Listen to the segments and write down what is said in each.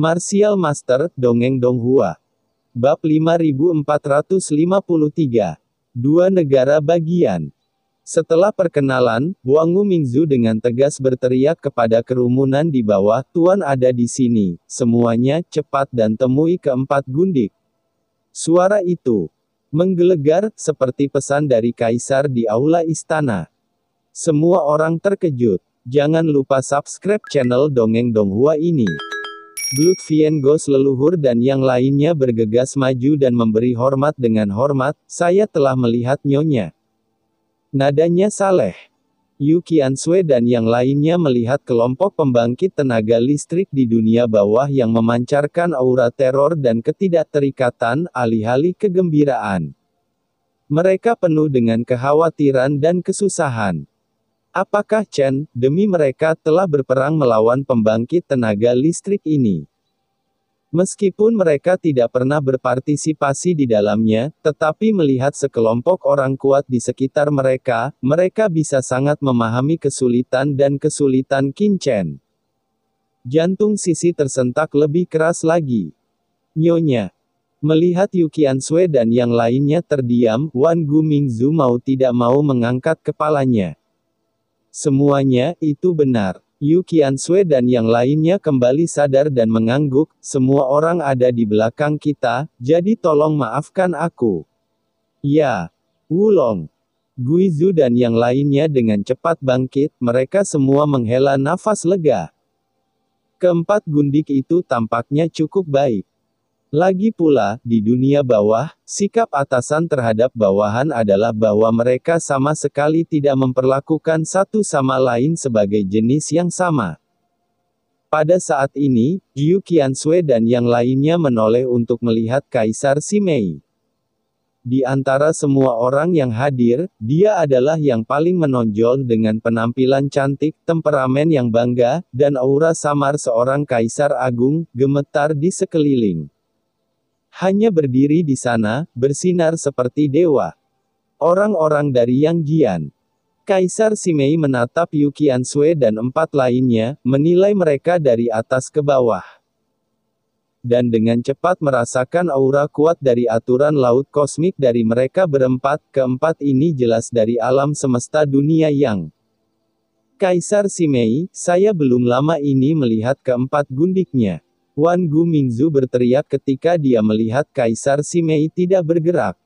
Martial Master, Dongeng Donghua. Bab 5453. Dua negara bagian. Setelah perkenalan, Wangu Mingzu dengan tegas berteriak kepada kerumunan di bawah, "Tuan ada di sini, semuanya, cepat dan temui keempat gundik." Suara itu menggelegar, seperti pesan dari kaisar di aula istana. Semua orang terkejut. Jangan lupa subscribe channel Dongeng Donghua ini. Blood Viengos leluhur dan yang lainnya bergegas maju dan memberi hormat dengan hormat, "Saya telah melihat nyonya." Nadanya saleh. Yu Qiansui dan yang lainnya melihat kelompok pembangkit tenaga listrik di dunia bawah yang memancarkan aura teror dan ketidakterikatan, alih-alih kegembiraan. Mereka penuh dengan kekhawatiran dan kesusahan. Apakah Chen, demi mereka, telah berperang melawan pembangkit tenaga listrik ini? Meskipun mereka tidak pernah berpartisipasi di dalamnya, tetapi melihat sekelompok orang kuat di sekitar mereka, mereka bisa sangat memahami kesulitan dan kesulitan Qin Chen. Jantung Sisi tersentak lebih keras lagi. "Nyonya." Melihat Yu Qiansui dan yang lainnya terdiam, Wangu Mingzu mau tidak mau mengangkat kepalanya. Semuanya, itu benar. Yu Qiansui dan yang lainnya kembali sadar dan mengangguk, "Semua orang ada di belakang kita, jadi tolong maafkan aku." "Ya. Wulong." Guizu dan yang lainnya dengan cepat bangkit, mereka semua menghela nafas lega. Keempat gundik itu tampaknya cukup baik. Lagi pula, di dunia bawah, sikap atasan terhadap bawahan adalah bahwa mereka sama sekali tidak memperlakukan satu sama lain sebagai jenis yang sama. Pada saat ini, Yu Qiansui dan yang lainnya menoleh untuk melihat Kaisar Simei. Di antara semua orang yang hadir, dia adalah yang paling menonjol dengan penampilan cantik, temperamen yang bangga, dan aura samar seorang kaisar agung, gemetar di sekeliling. Hanya berdiri di sana, bersinar seperti dewa. Orang-orang dari Yang Jian. Kaisar Simei menatap Yu Qiansui dan empat lainnya, menilai mereka dari atas ke bawah. Dan dengan cepat merasakan aura kuat dari aturan laut kosmik dari mereka berempat, keempat ini jelas dari alam semesta dunia yang. "Kaisar Simei, saya belum lama ini melihat keempat gundiknya." Wangu Mingzu berteriak ketika dia melihat Kaisar Simei tidak bergerak.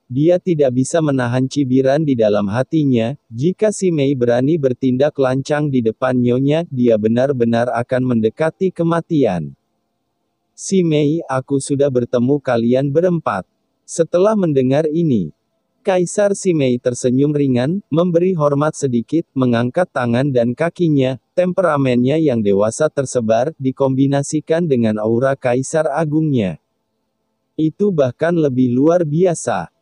Dia tidak bisa menahan cibiran di dalam hatinya, jika Simei berani bertindak lancang di depan nyonya, dia benar-benar akan mendekati kematian. "Simei, aku sudah bertemu kalian berempat." Setelah mendengar ini, Kaisar Simei tersenyum ringan, memberi hormat sedikit, mengangkat tangan dan kakinya, temperamennya yang dewasa tersebar, dikombinasikan dengan aura Kaisar Agungnya. Itu bahkan lebih luar biasa.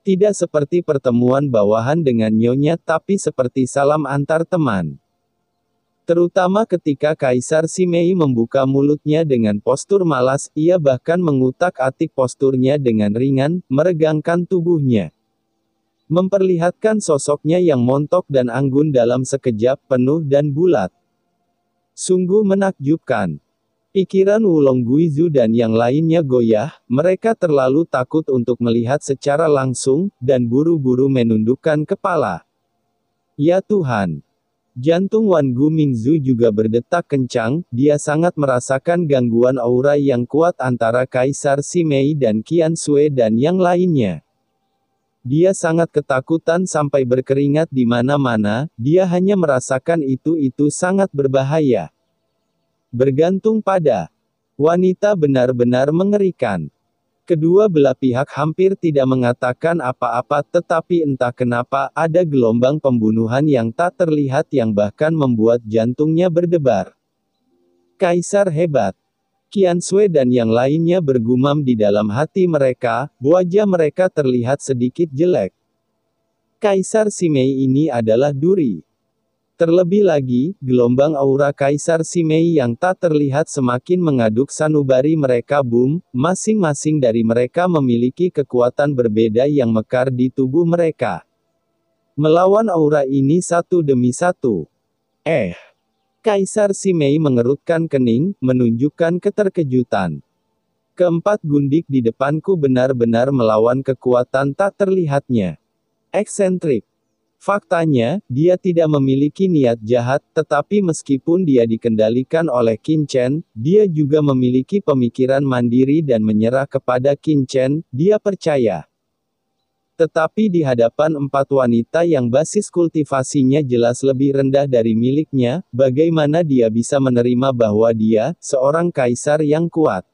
Tidak seperti pertemuan bawahan dengan nyonya tapi seperti salam antar teman. Terutama ketika Kaisar Simei membuka mulutnya dengan postur malas, ia bahkan mengutak-atik posturnya dengan ringan, meregangkan tubuhnya. Memperlihatkan sosoknya yang montok dan anggun dalam sekejap, penuh dan bulat. Sungguh menakjubkan. Pikiran Wulong Guizu dan yang lainnya goyah, mereka terlalu takut untuk melihat secara langsung, dan buru-buru menundukkan kepala. Ya Tuhan! Jantung Wangu Mingzu juga berdetak kencang, dia sangat merasakan gangguan aura yang kuat antara Kaisar Simei dan Qiansui dan yang lainnya. Dia sangat ketakutan sampai berkeringat di mana-mana, dia hanya merasakan itu sangat berbahaya. Bergantung pada wanita benar-benar mengerikan. Kedua belah pihak hampir tidak mengatakan apa-apa tetapi entah kenapa, ada gelombang pembunuhan yang tak terlihat yang bahkan membuat jantungnya berdebar. "Kaisar hebat." Qiansui dan yang lainnya bergumam di dalam hati mereka, wajah mereka terlihat sedikit jelek. Kaisar Simei ini adalah duri. Terlebih lagi, gelombang aura Kaisar Simei yang tak terlihat semakin mengaduk sanubari mereka. Masing-masing dari mereka memiliki kekuatan berbeda yang mekar di tubuh mereka. Melawan aura ini satu demi satu. Kaisar Simei mengerutkan kening, menunjukkan keterkejutan. Keempat gundik di depanku benar-benar melawan kekuatan tak terlihatnya. Eksentrik. Faktanya, dia tidak memiliki niat jahat, tetapi meskipun dia dikendalikan oleh Qin Chen, dia juga memiliki pemikiran mandiri dan menyerah kepada Qin Chen, dia percaya. Tetapi di hadapan empat wanita yang basis kultivasinya jelas lebih rendah dari miliknya, bagaimana dia bisa menerima bahwa dia, seorang kaisar yang kuat,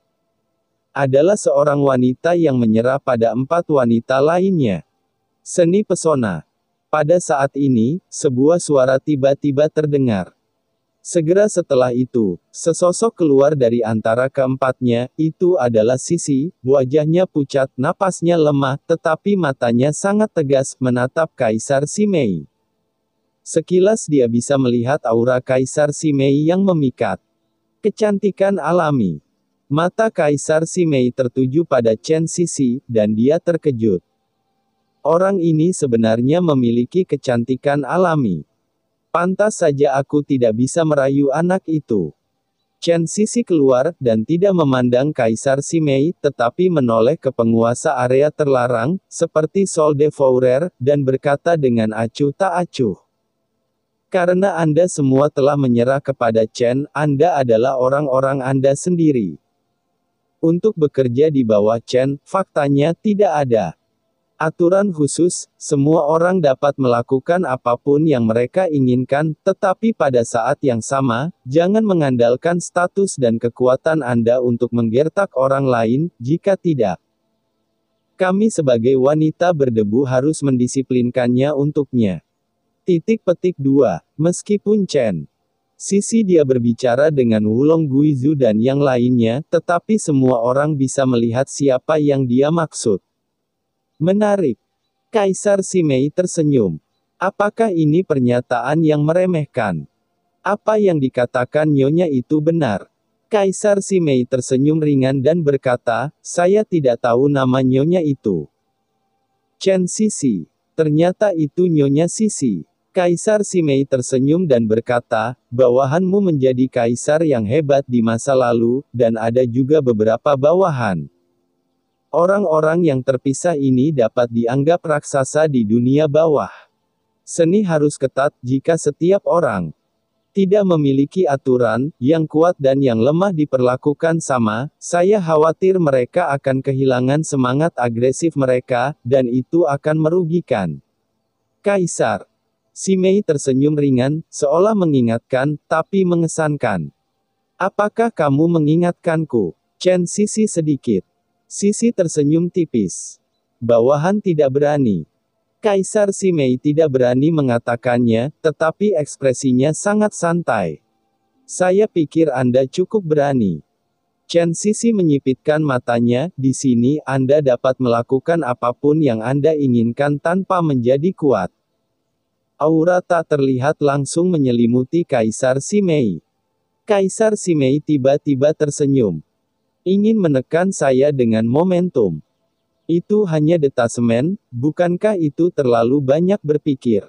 adalah seorang wanita yang menyerah pada empat wanita lainnya? Seni pesona. Pada saat ini, sebuah suara tiba-tiba terdengar. Segera setelah itu, sesosok keluar dari antara keempatnya. Itu adalah Sisi, wajahnya pucat, napasnya lemah, tetapi matanya sangat tegas, menatap Kaisar Simei. Sekilas dia bisa melihat aura Kaisar Simei yang memikat. Kecantikan alami. Mata Kaisar Simei tertuju pada Chen Sisi, dan dia terkejut. Orang ini sebenarnya memiliki kecantikan alami. Pantas saja aku tidak bisa merayu anak itu. Chen Sisi keluar, dan tidak memandang Kaisar Simei, tetapi menoleh ke penguasa area terlarang, seperti Sol Devourer, dan berkata dengan acuh tak acuh. Karena Anda semua telah menyerah kepada Chen, Anda adalah orang-orang Anda sendiri. Untuk bekerja di bawah Chen, faktanya tidak ada aturan khusus, semua orang dapat melakukan apapun yang mereka inginkan, tetapi pada saat yang sama, jangan mengandalkan status dan kekuatan Anda untuk menggertak orang lain, jika tidak, kami sebagai wanita berdebu harus mendisiplinkannya untuknya. Petik 2. Meskipun Chen Sisi dia berbicara dengan Wulong Guizu dan yang lainnya, tetapi semua orang bisa melihat siapa yang dia maksud. Menarik. Kaisar Simei tersenyum. Apakah ini pernyataan yang meremehkan? Apa yang dikatakan nyonya itu benar? Kaisar Simei tersenyum ringan dan berkata, saya tidak tahu nama nyonya itu. Chen Sisi. Ternyata itu nyonya Sisi. Kaisar Simei tersenyum dan berkata, bawahanmu menjadi kaisar yang hebat di masa lalu, dan ada juga beberapa bawahan. Orang-orang yang terpisah ini dapat dianggap raksasa di dunia bawah. Seni harus ketat, jika setiap orang tidak memiliki aturan, yang kuat dan yang lemah diperlakukan sama, saya khawatir mereka akan kehilangan semangat agresif mereka, dan itu akan merugikan. Kaisar Simei tersenyum ringan, seolah mengingatkan, tapi mengesankan. Apakah kamu mengingatkanku? Chen Sisi sedikit. Sisi tersenyum tipis. Bawahan tidak berani. Kaisar Simei tidak berani mengatakannya, tetapi ekspresinya sangat santai. Saya pikir Anda cukup berani. Chen Sisi menyipitkan matanya, di sini Anda dapat melakukan apapun yang Anda inginkan tanpa menjadi kuat. Aura tak terlihat langsung menyelimuti Kaisar Simei. Kaisar Simei tiba-tiba tersenyum. Ingin menekan saya dengan momentum. Itu hanya detasemen, bukankah itu terlalu banyak berpikir?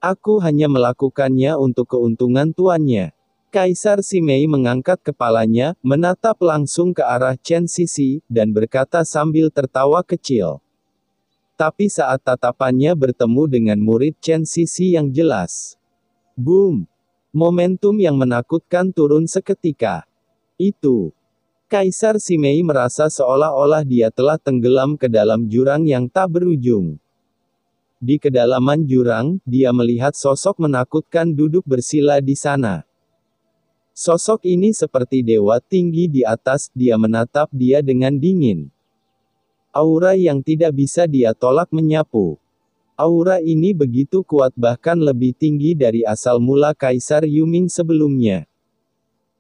Aku hanya melakukannya untuk keuntungan tuannya. Kaisar Simei mengangkat kepalanya, menatap langsung ke arah Chen Sisi, dan berkata sambil tertawa kecil. Tapi saat tatapannya bertemu dengan murid Chen Sisi yang jelas. Boom! Momentum yang menakutkan turun seketika. Itu. Kaisar Simei merasa seolah-olah dia telah tenggelam ke dalam jurang yang tak berujung. Di kedalaman jurang, dia melihat sosok menakutkan duduk bersila di sana. Sosok ini seperti dewa tinggi di atas, dia menatap dia dengan dingin. Aura yang tidak bisa dia tolak menyapu. Aura ini begitu kuat bahkan lebih tinggi dari asal mula Kaisar Yuming sebelumnya.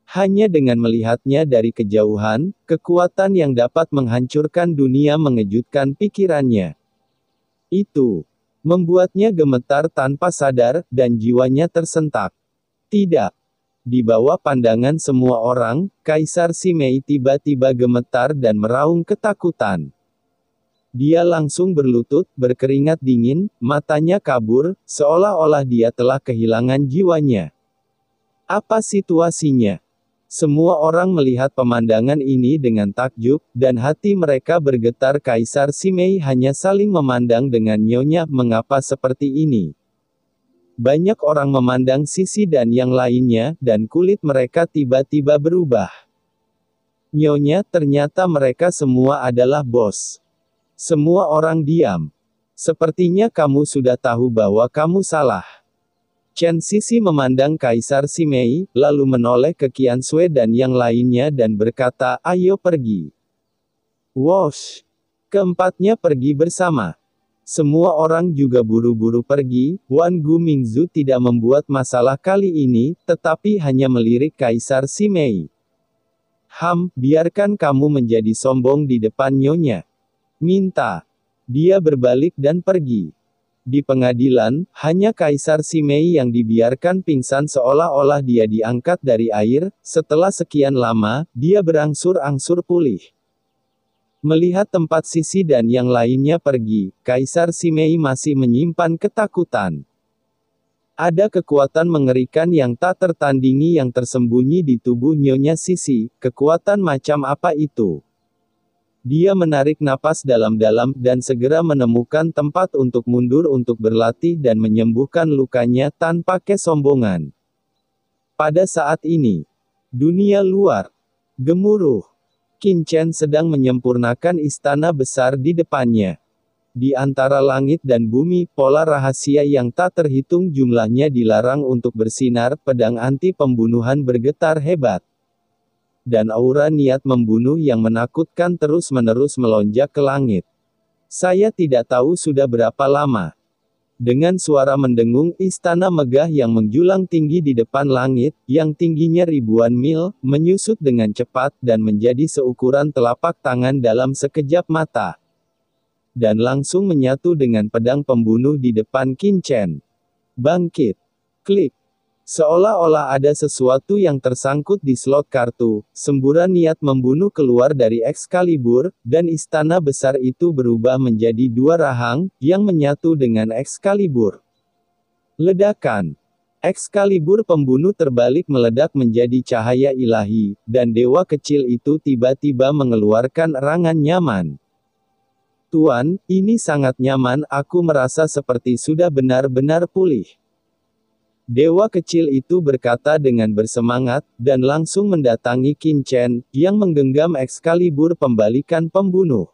Hanya dengan melihatnya dari kejauhan, kekuatan yang dapat menghancurkan dunia mengejutkan pikirannya. Itu membuatnya gemetar tanpa sadar, dan jiwanya tersentak. Tidak. Di bawah pandangan semua orang, Kaisar Simei tiba-tiba gemetar dan meraung ketakutan. Dia langsung berlutut, berkeringat dingin, matanya kabur, seolah-olah dia telah kehilangan jiwanya. Apa situasinya? Semua orang melihat pemandangan ini dengan takjub, dan hati mereka bergetar. Kaisar Simei hanya saling memandang dengan nyonya. Mengapa seperti ini? Banyak orang memandang Sisi dan yang lainnya, dan kulit mereka tiba-tiba berubah. Nyonya, ternyata mereka semua adalah bos. Semua orang diam. Sepertinya kamu sudah tahu bahwa kamu salah. Chen Sisi memandang Kaisar Simei, lalu menoleh ke Qian Sui dan yang lainnya dan berkata, ayo pergi. Wosh! Keempatnya pergi bersama. Semua orang juga buru-buru pergi. Wan Gu Mingzu tidak membuat masalah kali ini, tetapi hanya melirik Kaisar Simei. Biarkan kamu menjadi sombong di depan nyonya. Minta. Dia berbalik dan pergi. Di pengadilan, hanya Kaisar Simei yang dibiarkan pingsan seolah-olah dia diangkat dari air. Setelah sekian lama, dia berangsur-angsur pulih. Melihat tempat Sisi dan yang lainnya pergi, Kaisar Simei masih menyimpan ketakutan. Ada kekuatan mengerikan yang tak tertandingi yang tersembunyi di tubuh Nyonya Sisi. Kekuatan macam apa itu? Dia menarik napas dalam-dalam, dan segera menemukan tempat untuk mundur untuk berlatih dan menyembuhkan lukanya tanpa kesombongan. Pada saat ini, dunia luar gemuruh. Qin Chen sedang menyempurnakan istana besar di depannya. Di antara langit dan bumi, pola rahasia yang tak terhitung jumlahnya dilarang untuk bersinar. Pedang anti pembunuhan bergetar hebat. Dan aura niat membunuh yang menakutkan terus-menerus melonjak ke langit. Saya tidak tahu sudah berapa lama. Dengan suara mendengung, istana megah yang menjulang tinggi di depan langit, yang tingginya ribuan mil, menyusut dengan cepat, dan menjadi seukuran telapak tangan dalam sekejap mata. Dan langsung menyatu dengan pedang pembunuh di depan Qin Chen. Bangkit. Klik. Seolah-olah ada sesuatu yang tersangkut di slot kartu, semburan niat membunuh keluar dari Excalibur, dan istana besar itu berubah menjadi dua rahang, yang menyatu dengan Excalibur. Ledakan. Excalibur pembunuh terbalik meledak menjadi cahaya ilahi, dan dewa kecil itu tiba-tiba mengeluarkan erangan nyaman. Tuan, ini sangat nyaman, aku merasa seperti sudah benar-benar pulih. Dewa kecil itu berkata dengan bersemangat, dan langsung mendatangi Qin Chen, yang menggenggam Excalibur pembalikan pembunuh.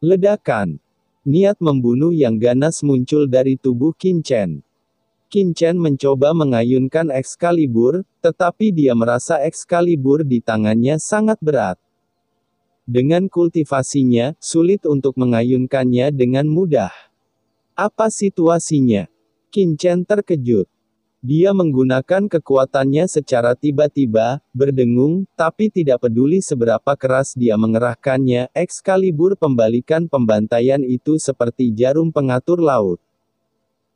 Ledakan. Niat membunuh yang ganas muncul dari tubuh Qin Chen. Qin Chen mencoba mengayunkan Excalibur, tetapi dia merasa Excalibur di tangannya sangat berat. Dengan kultivasinya, sulit untuk mengayunkannya dengan mudah. Apa situasinya? Qin Chen terkejut. Dia menggunakan kekuatannya secara tiba-tiba, berdengung, tapi tidak peduli seberapa keras dia mengerahkannya. Excalibur pembalikan pembantaian itu seperti jarum pengatur laut.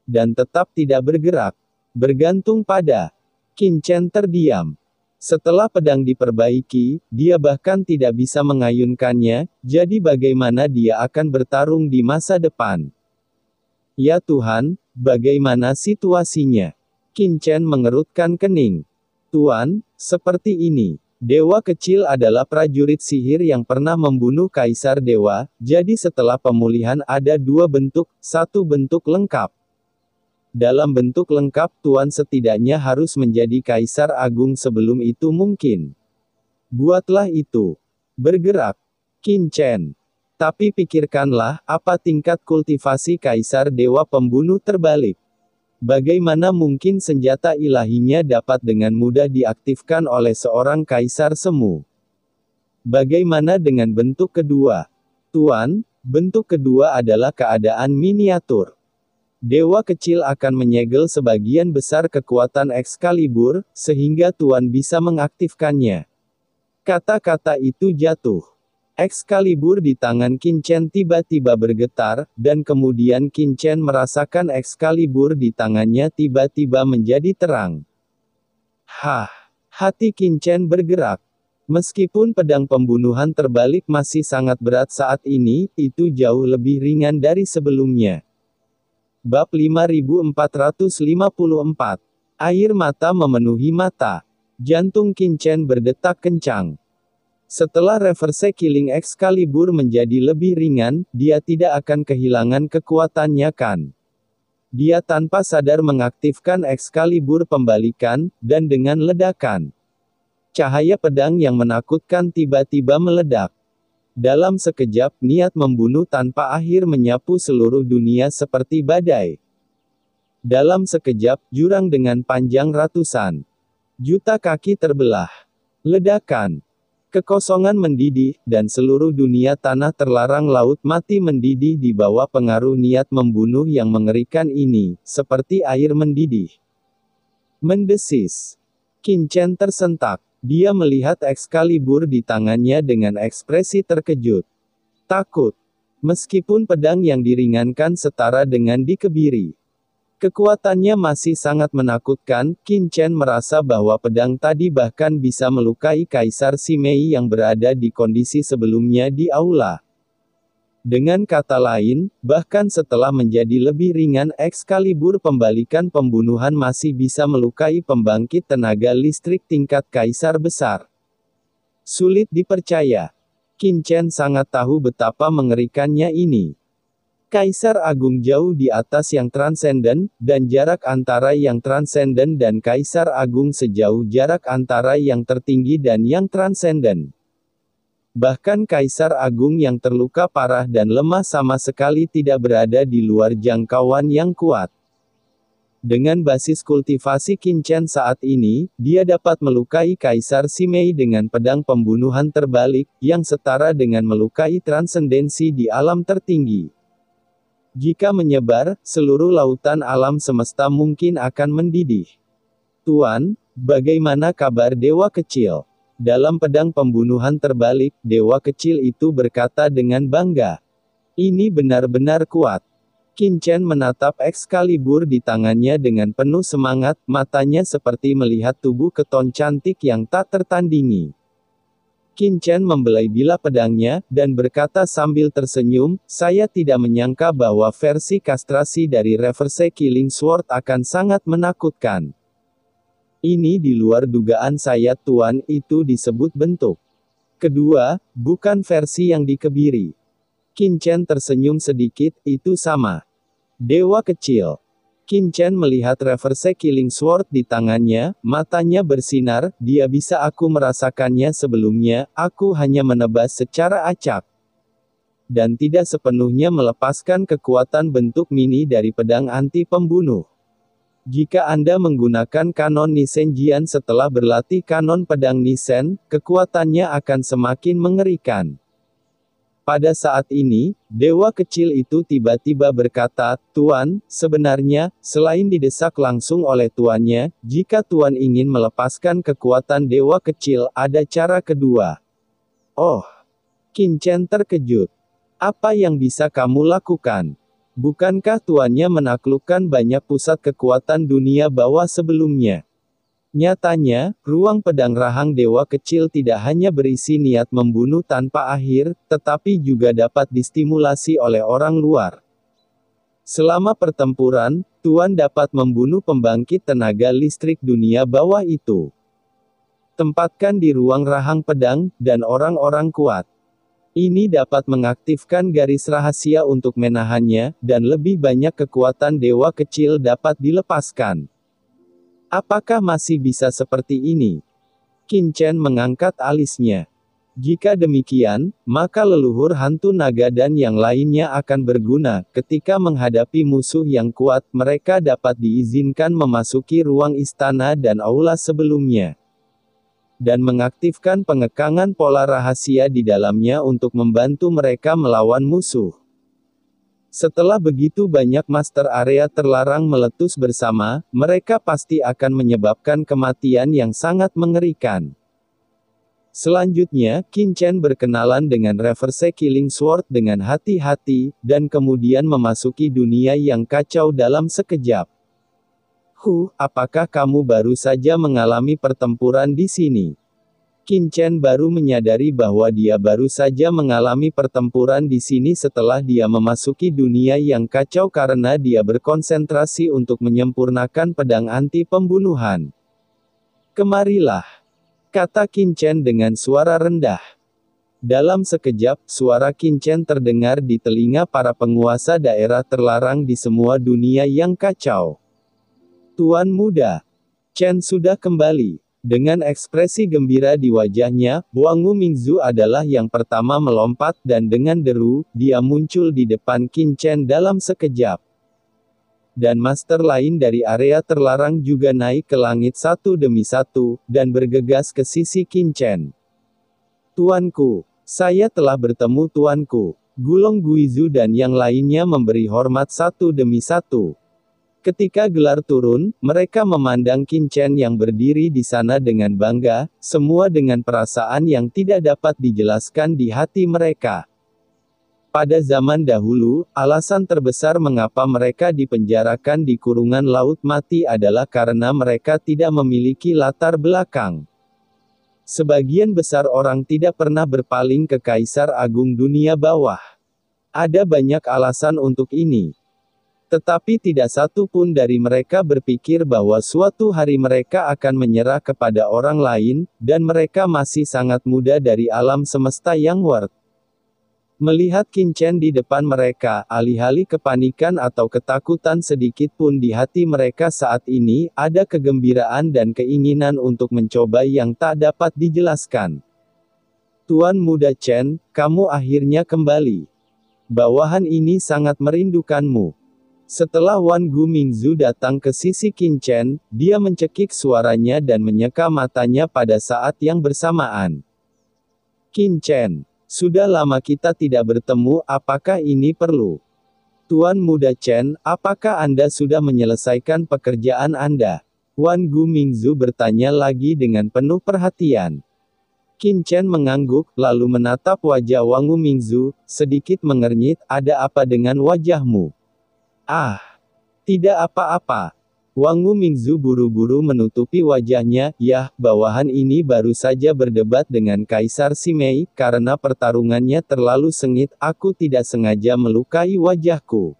Dan tetap tidak bergerak. Bergantung pada. Qin Chen terdiam. Setelah pedang diperbaiki, dia bahkan tidak bisa mengayunkannya, jadi bagaimana dia akan bertarung di masa depan? Ya Tuhan, bagaimana situasinya? Qin Chen mengerutkan kening. Tuan, seperti ini. Dewa kecil adalah prajurit sihir yang pernah membunuh Kaisar Dewa, jadi setelah pemulihan ada dua bentuk, satu bentuk lengkap. Dalam bentuk lengkap, Tuan setidaknya harus menjadi Kaisar Agung sebelum itu mungkin. Buatlah itu. Bergerak. Qin Chen. Tapi pikirkanlah, apa tingkat kultivasi Kaisar Dewa Pembunuh terbalik. Bagaimana mungkin senjata ilahinya dapat dengan mudah diaktifkan oleh seorang kaisar semu? Bagaimana dengan bentuk kedua? Tuan, bentuk kedua adalah keadaan miniatur. Dewa kecil akan menyegel sebagian besar kekuatan Excalibur, sehingga Tuan bisa mengaktifkannya. Kata-kata itu jatuh. Excalibur di tangan Qin Chen tiba-tiba bergetar, dan kemudian Qin Chen merasakan Excalibur di tangannya tiba-tiba menjadi terang. Hati Qin Chen bergerak. Meskipun pedang pembunuhan terbalik masih sangat berat saat ini, itu jauh lebih ringan dari sebelumnya. Bab 5454 Air mata memenuhi mata. Jantung Qin Chen berdetak kencang. Setelah reverse killing Excalibur menjadi lebih ringan, dia tidak akan kehilangan kekuatannya kan? Dia tanpa sadar mengaktifkan Excalibur pembalikan, dan dengan ledakan, cahaya pedang yang menakutkan tiba-tiba meledak. Dalam sekejap, niat membunuh tanpa akhir menyapu seluruh dunia seperti badai. Dalam sekejap, jurang dengan panjang ratusan juta kaki terbelah. Ledakan. Kekosongan mendidih, dan seluruh dunia tanah terlarang laut mati mendidih di bawah pengaruh niat membunuh yang mengerikan ini, seperti air mendidih. Mendesis. Qin Chen tersentak. Dia melihat Excalibur di tangannya dengan ekspresi terkejut. Takut. Meskipun pedang yang diringankan setara dengan dikebiri, kekuatannya masih sangat menakutkan. Qin Chen merasa bahwa pedang tadi bahkan bisa melukai Kaisar Simei yang berada di kondisi sebelumnya di aula. Dengan kata lain, bahkan setelah menjadi lebih ringan, Excalibur pembalikan pembunuhan masih bisa melukai pembangkit tenaga listrik tingkat Kaisar besar. Sulit dipercaya. Qin Chen sangat tahu betapa mengerikannya ini. Kaisar Agung jauh di atas yang transenden, dan jarak antara yang transenden dan Kaisar Agung sejauh jarak antara yang tertinggi dan yang transenden. Bahkan Kaisar Agung yang terluka parah dan lemah sama sekali tidak berada di luar jangkauan yang kuat. Dengan basis kultivasi Qin Chen saat ini, dia dapat melukai Kaisar Simei dengan pedang pembunuhan terbalik, yang setara dengan melukai transendensi di alam tertinggi. Jika menyebar, seluruh lautan alam semesta mungkin akan mendidih. Tuan, bagaimana kabar Dewa Kecil? Dalam pedang pembunuhan terbalik, Dewa Kecil itu berkata dengan bangga. Ini benar-benar kuat. Qin Chen menatap Excalibur di tangannya dengan penuh semangat, matanya seperti melihat tubuh keton cantik yang tak tertandingi. Qin Chen membelai bilah pedangnya, dan berkata sambil tersenyum, saya tidak menyangka bahwa versi kastrasi dari Reverse Killing Sword akan sangat menakutkan. Ini di luar dugaan saya Tuan, itu disebut bentuk kedua, bukan versi yang dikebiri. Qin Chen tersenyum sedikit, itu sama. Dewa Kecil. Qin Chen melihat Reverse Killing Sword di tangannya, matanya bersinar, dia bisa aku merasakannya sebelumnya, aku hanya menebas secara acak. Dan tidak sepenuhnya melepaskan kekuatan bentuk mini dari pedang anti pembunuh. Jika Anda menggunakan kanon Nisenjian setelah berlatih kanon pedang Nisen, kekuatannya akan semakin mengerikan. Pada saat ini, Dewa Kecil itu tiba-tiba berkata, Tuan, sebenarnya, selain didesak langsung oleh tuannya, jika Tuan ingin melepaskan kekuatan Dewa Kecil, ada cara kedua. Oh! Qin Chen terkejut. Apa yang bisa kamu lakukan? Bukankah tuannya menaklukkan banyak pusat kekuatan dunia bawah sebelumnya? Nyatanya, ruang pedang rahang Dewa Kecil tidak hanya berisi niat membunuh tanpa akhir, tetapi juga dapat distimulasi oleh orang luar. Selama pertempuran, Tuan dapat membunuh pembangkit tenaga listrik dunia bawah itu. Tempatkan di ruang rahang pedang, dan orang-orang kuat. Ini dapat mengaktifkan garis rahasia untuk menahannya, dan lebih banyak kekuatan Dewa Kecil dapat dilepaskan. Apakah masih bisa seperti ini? Qin Chen mengangkat alisnya. Jika demikian, maka leluhur hantu naga dan yang lainnya akan berguna. Ketika menghadapi musuh yang kuat, mereka dapat diizinkan memasuki ruang istana dan aula sebelumnya. Dan mengaktifkan pengekangan pola rahasia di dalamnya untuk membantu mereka melawan musuh. Setelah begitu banyak master area terlarang meletus bersama, mereka pasti akan menyebabkan kematian yang sangat mengerikan. Selanjutnya, Qin Chen berkenalan dengan Reverse Killing Sword dengan hati-hati, dan kemudian memasuki dunia yang kacau dalam sekejap. Apakah kamu baru saja mengalami pertempuran di sini? Qin Chen baru menyadari bahwa dia baru saja mengalami pertempuran di sini setelah dia memasuki dunia yang kacau karena dia berkonsentrasi untuk menyempurnakan pedang anti pembunuhan. "Kemarilah," kata Qin Chen dengan suara rendah. Dalam sekejap, suara Qin Chen terdengar di telinga para penguasa daerah terlarang di semua dunia yang kacau. "Tuan muda, Chen sudah kembali." Dengan ekspresi gembira di wajahnya, Wang Mingzu adalah yang pertama melompat dan dengan deru, dia muncul di depan Qin Chen dalam sekejap. Dan master lain dari area terlarang juga naik ke langit satu demi satu, dan bergegas ke sisi Qin Chen. "Tuanku, saya telah bertemu tuanku." Gulong Guizu dan yang lainnya memberi hormat satu demi satu. Ketika gelar turun, mereka memandang Qin Chen yang berdiri di sana dengan bangga, semua dengan perasaan yang tidak dapat dijelaskan di hati mereka. Pada zaman dahulu, alasan terbesar mengapa mereka dipenjarakan di kurungan laut mati adalah karena mereka tidak memiliki latar belakang. Sebagian besar orang tidak pernah berpaling ke Kaisar Agung Dunia Bawah. Ada banyak alasan untuk ini. Tetapi tidak satu pun dari mereka berpikir bahwa suatu hari mereka akan menyerah kepada orang lain, dan mereka masih sangat muda dari alam semesta yang worth. Melihat Qin Chen di depan mereka, alih-alih kepanikan atau ketakutan sedikit pun di hati mereka saat ini, ada kegembiraan dan keinginan untuk mencoba yang tak dapat dijelaskan. "Tuan muda Chen, kamu akhirnya kembali. Bawahan ini sangat merindukanmu." Setelah Wan Mingzu datang ke sisi Qin Chen, dia mencekik suaranya dan menyeka matanya pada saat yang bersamaan. "Qin Chen, sudah lama kita tidak bertemu, apakah ini perlu?" "Tuan muda Chen, apakah Anda sudah menyelesaikan pekerjaan Anda?" Wan Mingzu bertanya lagi dengan penuh perhatian. Qin Chen mengangguk, lalu menatap wajah Wang Mingzu, sedikit mengernyit, "Ada apa dengan wajahmu?" "Ah, tidak apa-apa." Wang Mingzu buru-buru menutupi wajahnya, "Yah, bawahan ini baru saja berdebat dengan Kaisar Simei, karena pertarungannya terlalu sengit, aku tidak sengaja melukai wajahku."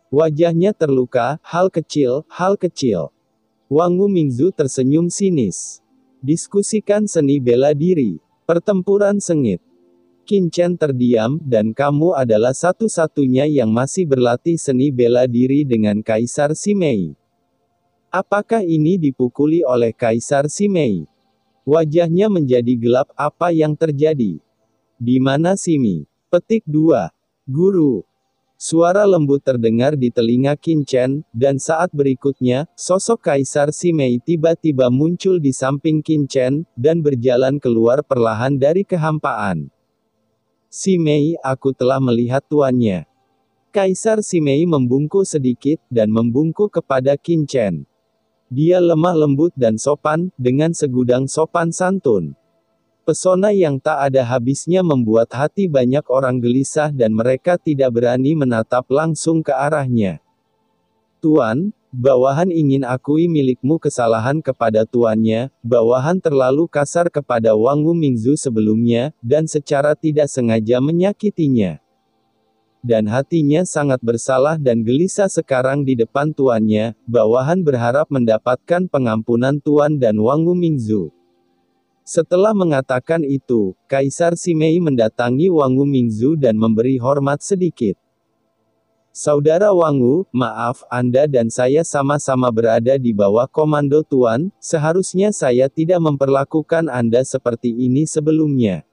"Wajahnya terluka, hal kecil, hal kecil." Wang Mingzu tersenyum sinis. "Diskusikan seni bela diri. Pertempuran sengit." Qin Chen terdiam, "Dan kamu adalah satu-satunya yang masih berlatih seni bela diri dengan Kaisar Simei. Apakah ini dipukuli oleh Kaisar Simei?" Wajahnya menjadi gelap, "Apa yang terjadi? Di mana Simi?" Petik 2. "Guru." Suara lembut terdengar di telinga Qin Chen, dan saat berikutnya, sosok Kaisar Simei tiba-tiba muncul di samping Qin Chen, dan berjalan keluar perlahan dari kehampaan. "Simei, aku telah melihat tuannya." Kaisar Simei membungkuk sedikit, dan membungkuk kepada Qin Chen. Dia lemah lembut dan sopan, dengan segudang sopan santun. Pesona yang tak ada habisnya membuat hati banyak orang gelisah dan mereka tidak berani menatap langsung ke arahnya. "Tuan, bawahan ingin akui milikmu kesalahan kepada tuannya." Bawahan terlalu kasar kepada Wang Mingzu sebelumnya, dan secara tidak sengaja menyakitinya. Dan hatinya sangat bersalah dan gelisah sekarang di depan tuannya. Bawahan berharap mendapatkan pengampunan tuan dan Wang Mingzu. Setelah mengatakan itu, Kaisar Simei mendatangi Wang Mingzu dan memberi hormat sedikit. "Saudara Wangu, maaf, Anda dan saya sama-sama berada di bawah komando Tuan, seharusnya saya tidak memperlakukan Anda seperti ini sebelumnya."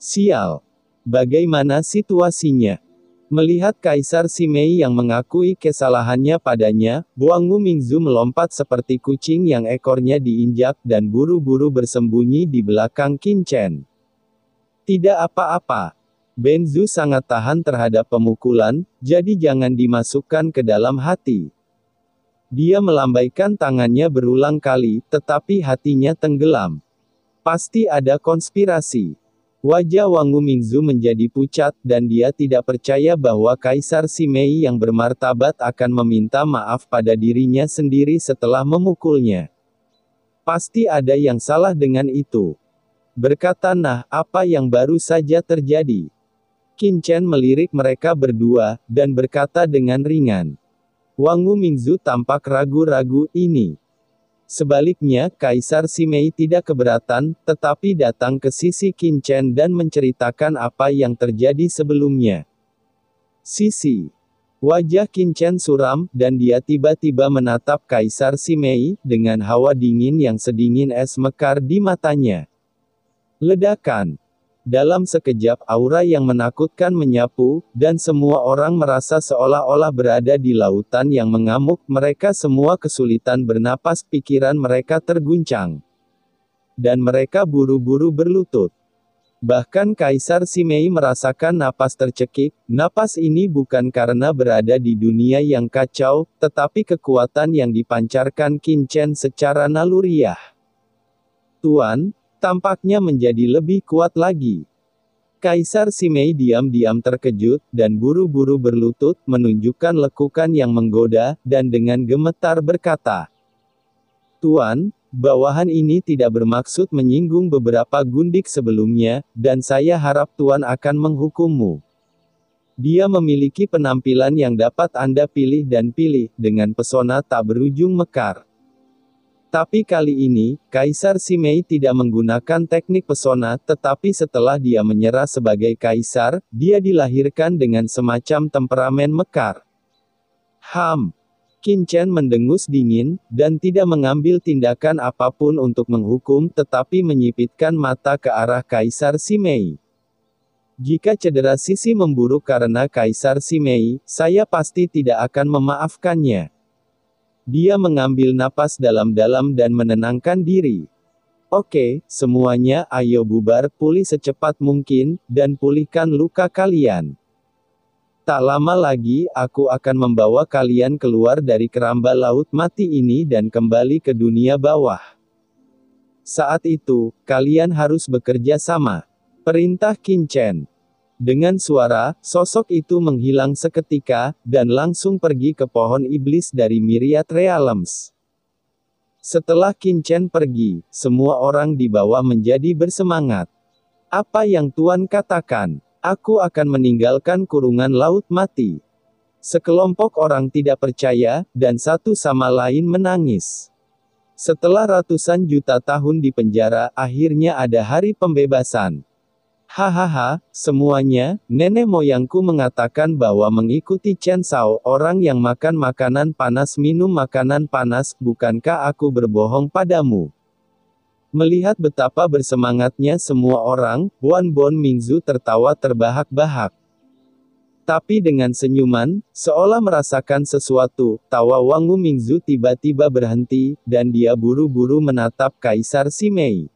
"Sial. Bagaimana situasinya?" Melihat Kaisar Simei yang mengakui kesalahannya padanya, Wang Mingzu melompat seperti kucing yang ekornya diinjak dan buru-buru bersembunyi di belakang Qin Chen. "Tidak apa-apa. Benzu sangat tahan terhadap pemukulan, jadi jangan dimasukkan ke dalam hati." Dia melambaikan tangannya berulang kali, tetapi hatinya tenggelam. Pasti ada konspirasi. Wajah Wang Mingzu menjadi pucat, dan dia tidak percaya bahwa Kaisar Simei yang bermartabat akan meminta maaf pada dirinya sendiri setelah memukulnya. Pasti ada yang salah dengan itu. Berkata, "Nah, apa yang baru saja terjadi?" Qin Chen melirik mereka berdua, dan berkata dengan ringan. Wangu Mingzu tampak ragu-ragu ini. Sebaliknya, Kaisar Simei tidak keberatan, tetapi datang ke sisi Qin Chen dan menceritakan apa yang terjadi sebelumnya. Sisi. Wajah Qin Chen suram, dan dia tiba-tiba menatap Kaisar Simei, dengan hawa dingin yang sedingin es mekar di matanya. Ledakan. Dalam sekejap aura yang menakutkan menyapu, dan semua orang merasa seolah-olah berada di lautan yang mengamuk, mereka semua kesulitan bernapas, pikiran mereka terguncang. Dan mereka buru-buru berlutut. Bahkan Kaisar Simei merasakan napas tercekik. Napas ini bukan karena berada di dunia yang kacau, tetapi kekuatan yang dipancarkan Qin Chen secara naluriah. Tuan, tampaknya menjadi lebih kuat lagi. Kaisar Simei diam-diam terkejut, dan buru-buru berlutut, menunjukkan lekukan yang menggoda, dan dengan gemetar berkata, "Tuan, bawahan ini tidak bermaksud menyinggung beberapa gundik sebelumnya, dan saya harap Tuan akan menghukummu. Dia memiliki penampilan yang dapat Anda pilih dan pilih, dengan pesona tak berujung mekar. Tapi kali ini, Kaisar Simei tidak menggunakan teknik pesona, tetapi setelah dia menyerah sebagai kaisar, dia dilahirkan dengan semacam temperamen mekar." Qin Chen mendengus dingin, dan tidak mengambil tindakan apapun untuk menghukum, tetapi menyipitkan mata ke arah Kaisar Simei. "Jika cedera Sisi memburuk karena Kaisar Simei, saya pasti tidak akan memaafkannya." Dia mengambil napas dalam-dalam dan menenangkan diri. "Oke, semuanya, ayo bubar, pulih secepat mungkin, dan pulihkan luka kalian. Tak lama lagi, aku akan membawa kalian keluar dari keramba laut mati ini dan kembali ke dunia bawah. Saat itu, kalian harus bekerja sama," perintah Qin Chen. Dengan suara, sosok itu menghilang seketika, dan langsung pergi ke pohon iblis dari Myriad Realms. Setelah Qin Chen pergi, semua orang di bawah menjadi bersemangat. "Apa yang Tuan katakan? Aku akan meninggalkan kurungan laut mati." Sekelompok orang tidak percaya, dan satu sama lain menangis. Setelah ratusan juta tahun di penjara, akhirnya ada hari pembebasan. "Hahaha, semuanya, nenek moyangku mengatakan bahwa mengikuti Chen Shao, orang yang makan makanan panas minum makanan panas, bukankah aku berbohong padamu?" Melihat betapa bersemangatnya semua orang, Wan Bon Mingzu tertawa terbahak-bahak. Tapi dengan senyuman, seolah merasakan sesuatu, tawa Wangu Mingzu tiba-tiba berhenti, dan dia buru-buru menatap Kaisar Simei.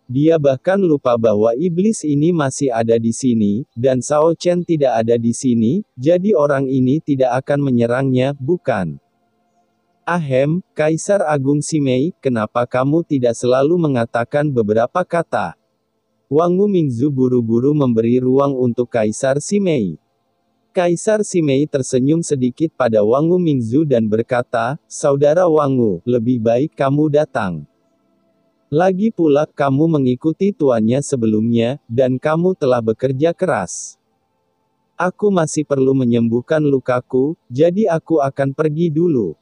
Dia bahkan lupa bahwa iblis ini masih ada di sini, dan Shao Chen tidak ada di sini, jadi orang ini tidak akan menyerangnya, bukan? "Ahem, Kaisar Agung Simei, kenapa kamu tidak selalu mengatakan beberapa kata?" Wangu Mingzu buru-buru memberi ruang untuk Kaisar Simei. Kaisar Simei tersenyum sedikit pada Wangu Mingzu dan berkata, "Saudara Wangu, lebih baik kamu datang. Lagi pula, kamu mengikuti tuannya sebelumnya, dan kamu telah bekerja keras. Aku masih perlu menyembuhkan lukaku, jadi aku akan pergi dulu."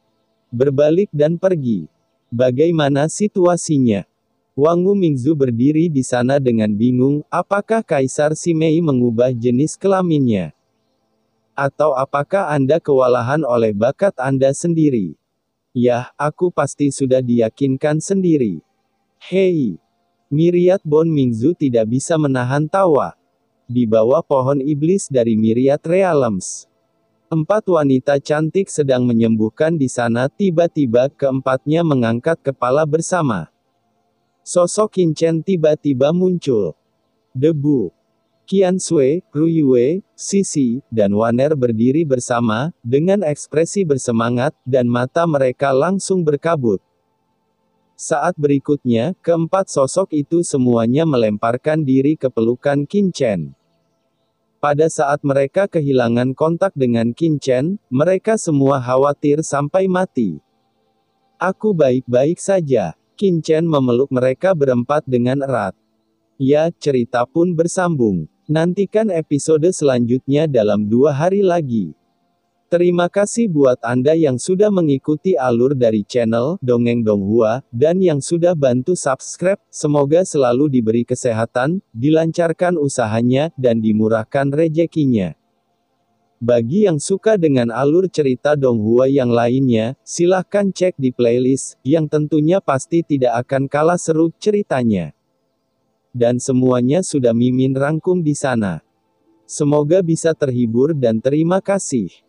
Berbalik dan pergi. Bagaimana situasinya? Wangu Mingzu berdiri di sana dengan bingung, apakah Kaisar Simei mengubah jenis kelaminnya? Atau apakah Anda kewalahan oleh bakat Anda sendiri? Yah, aku pasti sudah diyakinkan sendiri. Hei! Myriad Bon Mingzu tidak bisa menahan tawa. Di bawah pohon iblis dari Myriad Realms, 4 wanita cantik sedang menyembuhkan di sana. Tiba-tiba keempatnya mengangkat kepala bersama. Sosok Qin Chen tiba-tiba muncul. Debu. Qian Sui, Ru Yue, Sisi, dan Waner berdiri bersama, dengan ekspresi bersemangat, dan mata mereka langsung berkabut. Saat berikutnya, keempat sosok itu semuanya melemparkan diri ke pelukan Qin Chen. Pada saat mereka kehilangan kontak dengan Qin Chen, mereka semua khawatir sampai mati. "Aku baik-baik saja." Qin Chen memeluk mereka berempat dengan erat. Ya, cerita pun bersambung. Nantikan episode selanjutnya dalam 2 hari lagi. Terima kasih buat Anda yang sudah mengikuti alur dari channel Dongeng Donghua, dan yang sudah bantu subscribe. Semoga selalu diberi kesehatan, dilancarkan usahanya, dan dimurahkan rezekinya. Bagi yang suka dengan alur cerita Donghua yang lainnya, silahkan cek di playlist, yang tentunya pasti tidak akan kalah seru ceritanya. Dan semuanya sudah Mimin rangkum di sana. Semoga bisa terhibur dan terima kasih.